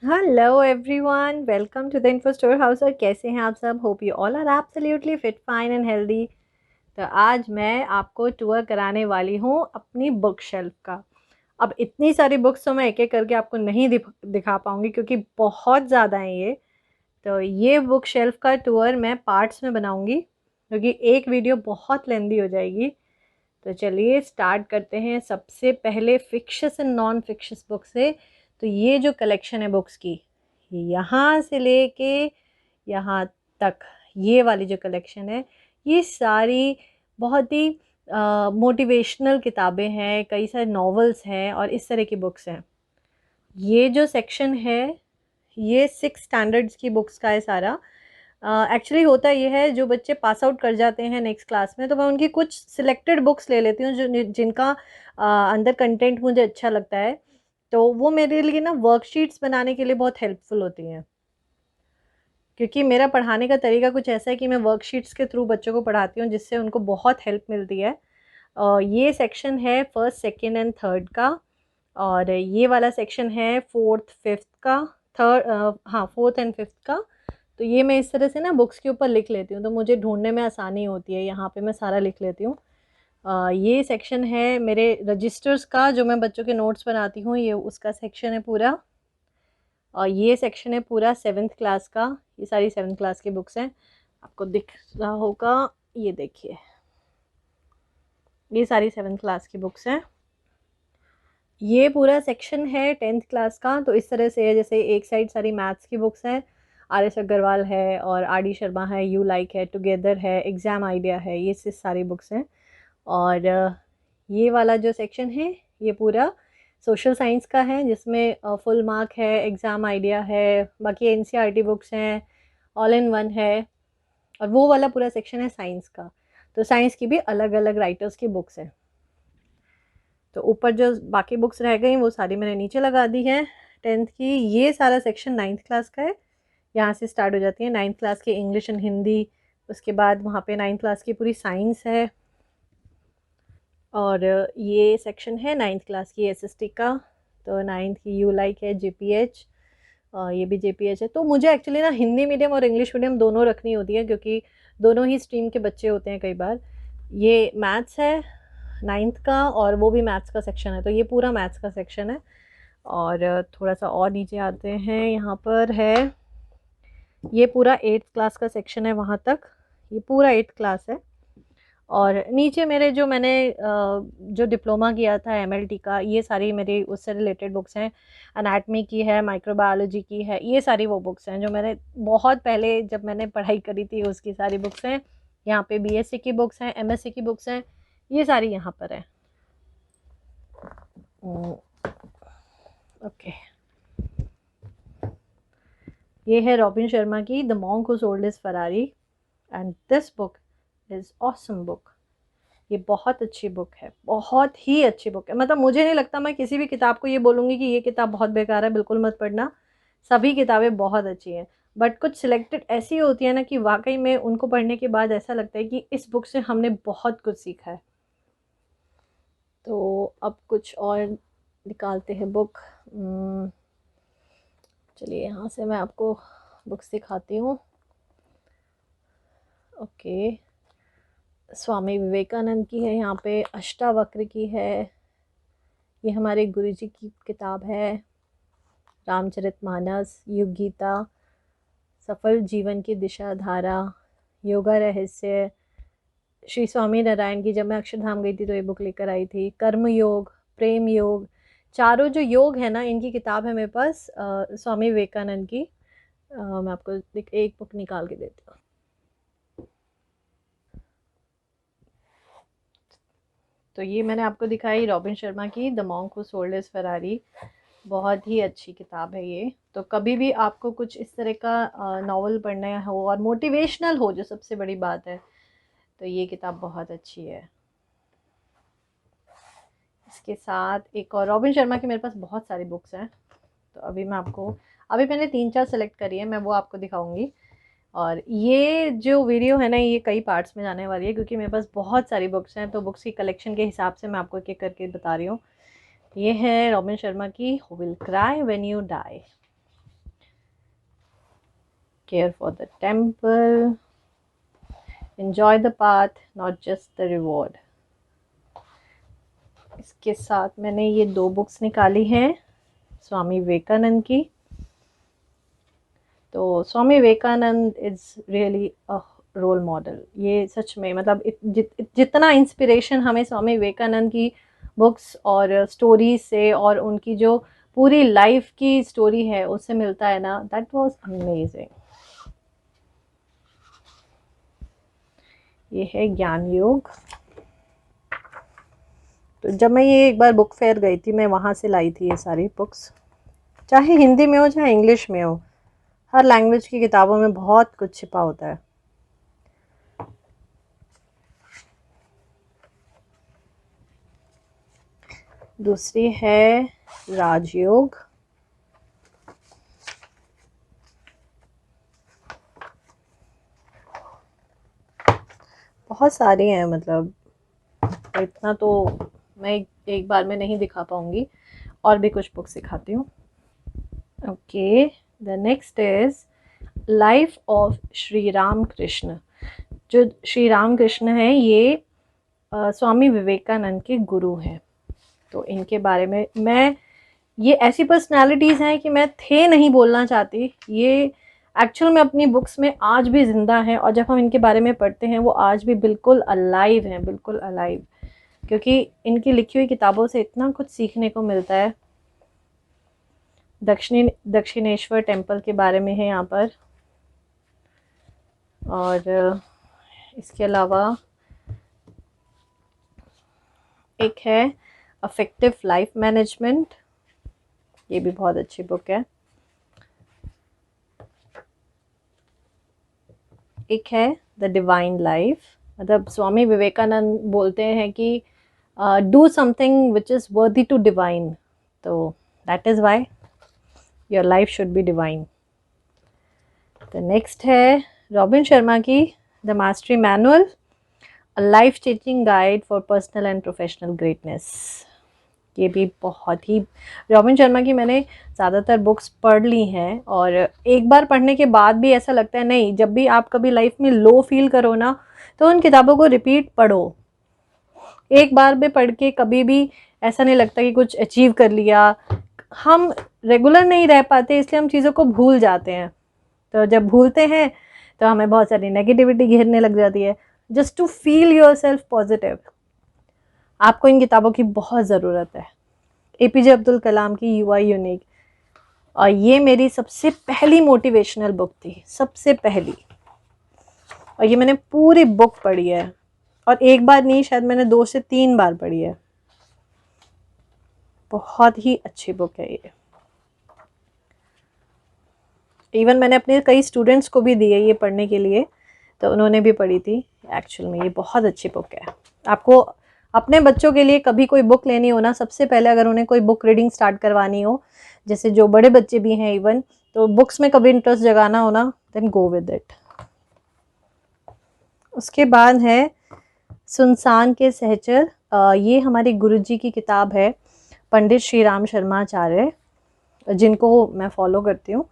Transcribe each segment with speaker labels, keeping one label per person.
Speaker 1: Hello everyone, welcome to the info store house. और कैसे हैं आप सब? Hope you all are absolutely fit, fine and healthy. तो आज मैं आपको टूर कराने वाली हूँ अपनी बुक शेल्फ का। अब इतनी सारी बुक्स तो मैं एक एक करके आपको नहीं दिखा पाऊँगी क्योंकि बहुत ज़्यादा हैं ये। तो ये बुक शेल्फ का टूर मैं पार्ट्स में बनाऊँगी क्योंकि एक वीडियो बहुत लेंदी हो जाएगी। तो चलिए स्टार्ट करते हैं। सबसे पहले फिक्शस एंड नॉन फिक्शस बुक से। तो ये जो कलेक्शन है बुक्स की, यहाँ से लेके यहाँ तक, ये वाली जो कलेक्शन है, ये सारी बहुत ही मोटिवेशनल किताबें हैं, कई सारे नॉवेल्स हैं और इस तरह की बुक्स हैं। ये जो सेक्शन है ये 6 स्टैंडर्ड्स की बुक्स का है सारा। एक्चुअली होता ये है, जो बच्चे पास आउट कर जाते हैं नेक्स्ट क्लास में, तो मैं उनकी कुछ सिलेक्टेड बुक्स ले लेती हूँ जो जिनका अंदर कंटेंट मुझे अच्छा लगता है। तो वो मेरे लिए ना वर्कशीट्स बनाने के लिए बहुत हेल्पफुल होती हैं, क्योंकि मेरा पढ़ाने का तरीका कुछ ऐसा है कि मैं वर्कशीट्स के थ्रू बच्चों को पढ़ाती हूँ जिससे उनको बहुत हेल्प मिलती है। ये सेक्शन है फर्स्ट, सेकेंड एंड थर्ड का। और ये वाला सेक्शन है फोर्थ, फिफ्थ का। थर्ड, हाँ, फोर्थ एंड फिफ्थ का। तो ये मैं इस तरह से ना बुक्स के ऊपर लिख लेती हूँ तो मुझे ढूंढने में आसानी होती है। यहाँ पे मैं सारा लिख लेती हूँ। ये सेक्शन है मेरे रजिस्टर्स का, जो मैं बच्चों के नोट्स बनाती हूँ, ये उसका सेक्शन है पूरा। और ये सेक्शन है पूरा सेवन्थ क्लास का। ये सारी सेवन्थ क्लास की बुक्स हैं, आपको दिख रहा होगा। ये देखिए, ये सारी सेवन्थ क्लास की बुक्स हैं। ये पूरा सेक्शन है टेंथ क्लास का। तो इस तरह से है, जैसे एक साइड सारी मैथ्स की बुक्स हैं, आर एस अग्रवाल है और आर डी शर्मा है, यू लाइक है, टुगेदर है, एग्ज़ाम आइडिया है, ये से सारी बुक्स हैं। और ये वाला जो सेक्शन है ये पूरा सोशल साइंस का है, जिसमें फुल मार्क है, एग्ज़ाम आइडिया है, बाकी N C R T books हैं, ऑल इन वन है। और वो वाला पूरा सेक्शन है साइंस का। तो साइंस की भी अलग अलग राइटर्स की बुक्स हैं। तो ऊपर जो बाकी बुक्स रह गई वो सारी मैंने नीचे लगा दी है टेंथ की। ये सारा सेक्शन नाइन्थ क्लास का है। यहाँ से स्टार्ट हो जाती है नाइन्थ क्लास की इंग्लिश एंड हिंदी। उसके बाद वहाँ पे नाइन्थ क्लास की पूरी साइंस है। और ये सेक्शन है नाइन्थ क्लास की एसएसटी का। तो नाइन्थ की यू लाइक है, जेपीएच, ये भी जेपीएच है। तो मुझे एक्चुअली ना हिंदी मीडियम और इंग्लिश मीडियम दोनों रखनी होती है क्योंकि दोनों ही स्ट्रीम के बच्चे होते हैं कई बार। ये मैथ्स है नाइन्थ का और वो भी मैथ्स का सेक्शन है, तो ये पूरा मैथ्स का सेक्शन है। और थोड़ा सा और नीचे आते हैं, यहाँ पर है ये पूरा एट्थ क्लास का सेक्शन है वहाँ तक। ये पूरा एट्थ क्लास है। और नीचे मेरे जो मैंने जो डिप्लोमा किया था एमएलटी का, ये सारी मेरी उससे रिलेटेड बुक्स हैं। अनाटमी की है, माइक्रोबायोलॉजी की है, ये सारी वो बुक्स हैं जो मैंने बहुत पहले जब मैंने पढ़ाई करी थी उसकी सारी बुक्स हैं। यहाँ पे बीएससी की बुक्स हैं, एमएससी की बुक्स हैं, ये सारी यहाँ पर है। ओके, ये है रॉबिन शर्मा की the monk who sold his Ferrari, and this book is awesome book. ये बहुत अच्छी बुक है, बहुत ही अच्छी बुक है। मतलब मुझे नहीं लगता मैं किसी भी किताब को ये बोलूँगी कि ये किताब बहुत बेकार है, बिल्कुल मत पढ़ना। सभी किताबें बहुत अच्छी हैं, बट कुछ सिलेक्टेड ऐसी होती है ना कि वाकई में उनको पढ़ने के बाद ऐसा लगता है कि इस बुक से हमने बहुत कुछ सीखा है। तो अब कुछ और निकालते हैं बुक। चलिए यहाँ से मैं आपको बुक्स दिखाती हूँ। ओके, स्वामी विवेकानंद की है, यहाँ पे अष्टावक्र की है, ये हमारे गुरुजी की किताब है, रामचरितमानस, युग गीता, सफल जीवन की दिशा धारा, योगा रहस्य, श्री स्वामी नारायण की। जब मैं अक्षरधाम गई थी तो ये बुक लेकर आई थी। कर्म योग, प्रेम योग, चारों जो योग है ना, इनकी किताब है मेरे पास, स्वामी विवेकानंद की। मैं आपको एक बुक निकाल के देती हूँ। तो ये मैंने आपको दिखाई रॉबिन शर्मा की the monk who sold his Ferrari. बहुत ही अच्छी किताब है ये। तो कभी भी आपको कुछ इस तरह का नावल पढ़ना हो और मोटिवेशनल हो, जो सबसे बड़ी बात है, तो ये किताब बहुत अच्छी है। इसके साथ एक और रॉबिन शर्मा की मेरे पास बहुत सारी बुक्स हैं। तो अभी मैंने 3-4 सेलेक्ट करी है, मैं वो आपको दिखाऊंगी। और ये जो वीडियो है ना, ये कई पार्ट्स में जाने वाली है क्योंकि मेरे पास बहुत सारी बुक्स हैं। तो बुक्स की कलेक्शन के हिसाब से मैं आपको एक एक करके बता रही हूँ। ये है रॉबिन शर्मा की who will cry when you die. Care for the temple, enjoy the path not just the reward. इसके साथ मैंने ये 2 बुक्स निकाली हैं स्वामी विवेकानंद की। तो Swami Vivekananda is really a role model. ये सच में मतलब जितना इंस्पिरेशन हमें स्वामी विवेकानंद की बुक्स और स्टोरीज से और उनकी जो पूरी लाइफ की स्टोरी है उससे मिलता है ना, दैट वाज अमेजिंग। ये है ज्ञान योग। तो जब मैं ये एक बार बुक फेयर गई थी, मैं वहाँ से लाई थी ये सारी बुक्स, चाहे हिंदी में हो चाहे इंग्लिश में हो, हर लैंग्वेज की किताबों में बहुत कुछ छिपा होता है। दूसरी है राजयोग। बहुत सारी हैं, मतलब इतना तो मैं एक बार में नहीं दिखा पाऊंगी, और भी कुछ बुक्स दिखाती हूँ। Okay, the next is life of Shri Ram Krishna. जो श्री राम कृष्ण हैं ये स्वामी विवेकानंद के गुरु हैं। तो इनके बारे में मैं, ये ऐसी पर्सनालिटीज़ हैं कि मैं थे नहीं बोलना चाहती, ये एक्चुअल में अपनी बुक्स में आज भी ज़िंदा हैं, और जब हम इनके बारे में पढ़ते हैं वो आज भी बिल्कुल अलाइव हैं, बिल्कुल अलाइव, क्योंकि इनकी लिखी हुई किताबों से इतना कुछ सीखने को मिलता है। दक्षिणेश्वर टेम्पल के बारे में है यहाँ पर, और इसके अलावा एक है अफेक्टिव लाइफ मैनेजमेंट, ये भी बहुत अच्छी बुक है। एक है द डिवाइन लाइफ, मतलब स्वामी विवेकानंद बोलते हैं कि do something which is worthy to divine, तो that is why your life should be divine. तो नेक्स्ट है रॉबिन शर्मा की the mastery manual, a life changing guide for personal and professional greatness. ये भी बहुत ही, रॉबिन शर्मा की मैंने ज़्यादातर बुक्स पढ़ ली हैं, और एक बार पढ़ने के बाद भी ऐसा लगता है नहीं, जब भी आप कभी लाइफ में लो फील करो ना, तो उन किताबों को रिपीट पढ़ो। एक बार भी पढ़ के कभी भी ऐसा नहीं लगता कि कुछ अचीव कर लिया। हम रेगुलर नहीं रह पाते, इसलिए हम चीज़ों को भूल जाते हैं। तो जब भूलते हैं तो हमें बहुत सारी नेगेटिविटी घेरने लग जाती है। Just to feel your self positive, आपको इन किताबों की बहुत ज़रूरत है। एपीजे अब्दुल कलाम की यू आर यूनिक, और ये मेरी सबसे पहली मोटिवेशनल बुक थी, सबसे पहली, और ये मैंने पूरी बुक पढ़ी है, और एक बार नहीं, शायद मैंने 2 से 3 बार पढ़ी है। बहुत ही अच्छी बुक है ये। इवन मैंने अपने कई स्टूडेंट्स को भी दी है ये पढ़ने के लिए, तो उन्होंने भी पढ़ी थी। एक्चुअल में ये बहुत अच्छी बुक है। आपको अपने बच्चों के लिए कभी कोई बुक लेनी हो ना, सबसे पहले अगर उन्हें कोई बुक रीडिंग स्टार्ट करवानी हो, जैसे जो बड़े बच्चे भी हैं इवन, तो बुक्स में कभी इंटरेस्ट जगाना हो ना, देन गो विद इट। उसके बाद है सुनसान के सहचर, ये हमारे गुरुजी की किताब है, पंडित श्री राम शर्माचार्य, जिनको मैं फॉलो करती हूँ।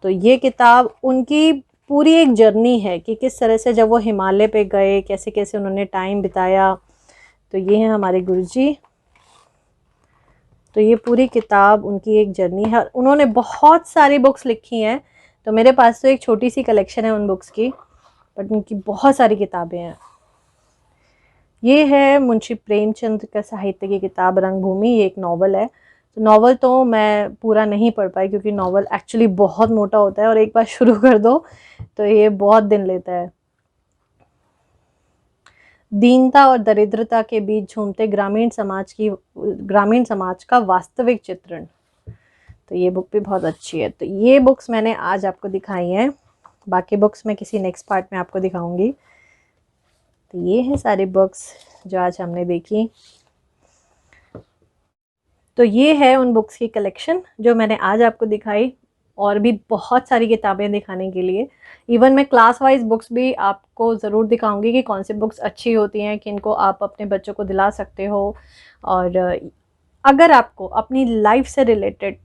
Speaker 1: तो ये किताब उनकी पूरी एक जर्नी है कि किस तरह से जब वो हिमालय पे गए, कैसे कैसे उन्होंने टाइम बिताया। तो ये है हमारे गुरुजी। तो ये पूरी किताब उनकी एक जर्नी है। उन्होंने बहुत सारी बुक्स लिखी हैं, तो मेरे पास तो एक छोटी सी कलेक्शन है उन बुक्स की, बट उनकी बहुत सारी किताबें हैं। ये है मुंशी प्रेमचंद का साहित्य की किताब रंगभूमि, ये एक नॉवल है। तो नॉवल तो मैं पूरा नहीं पढ़ पाई, क्योंकि नॉवल एक्चुअली बहुत मोटा होता है, और एक बार शुरू कर दो तो ये बहुत दिन लेता है। दीनता और दरिद्रता के बीच झूमते ग्रामीण समाज का वास्तविक चित्रण, तो ये बुक भी बहुत अच्छी है। तो ये बुक्स मैंने आज आपको दिखाई हैं, बाकी बुक्स मैं किसी नेक्स्ट पार्ट में आपको दिखाऊंगी। तो ये है सारी बुक्स जो आज हमने देखी। तो ये है उन बुक्स की कलेक्शन जो मैंने आज आपको दिखाई, और भी बहुत सारी किताबें दिखाने के लिए। इवन मैं क्लास वाइज बुक्स भी आपको ज़रूर दिखाऊंगी कि कौन सी बुक्स अच्छी होती हैं, किनको आप अपने बच्चों को दिला सकते हो। और अगर आपको अपनी लाइफ से रिलेटेड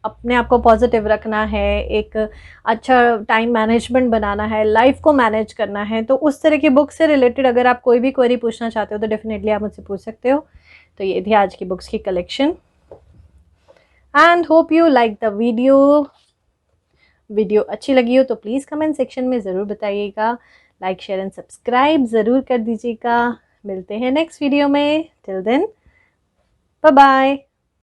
Speaker 1: अपने आप को पॉजिटिव रखना है, एक अच्छा टाइम मैनेजमेंट बनाना है, लाइफ को मैनेज करना है, तो उस तरह की बुक से रिलेटेड अगर आप कोई भी क्वेरी पूछना चाहते हो तो डेफिनेटली आप मुझसे पूछ सकते हो। तो ये थी आज की बुक्स की collection and hope you like the video अच्छी लगी हो तो प्लीज़ कमेंट सेक्शन में ज़रूर बताइएगा, लाइक शेयर एंड सब्सक्राइब ज़रूर कर दीजिएगा। मिलते हैं नेक्स्ट वीडियो में, टिल देन बाय बाय।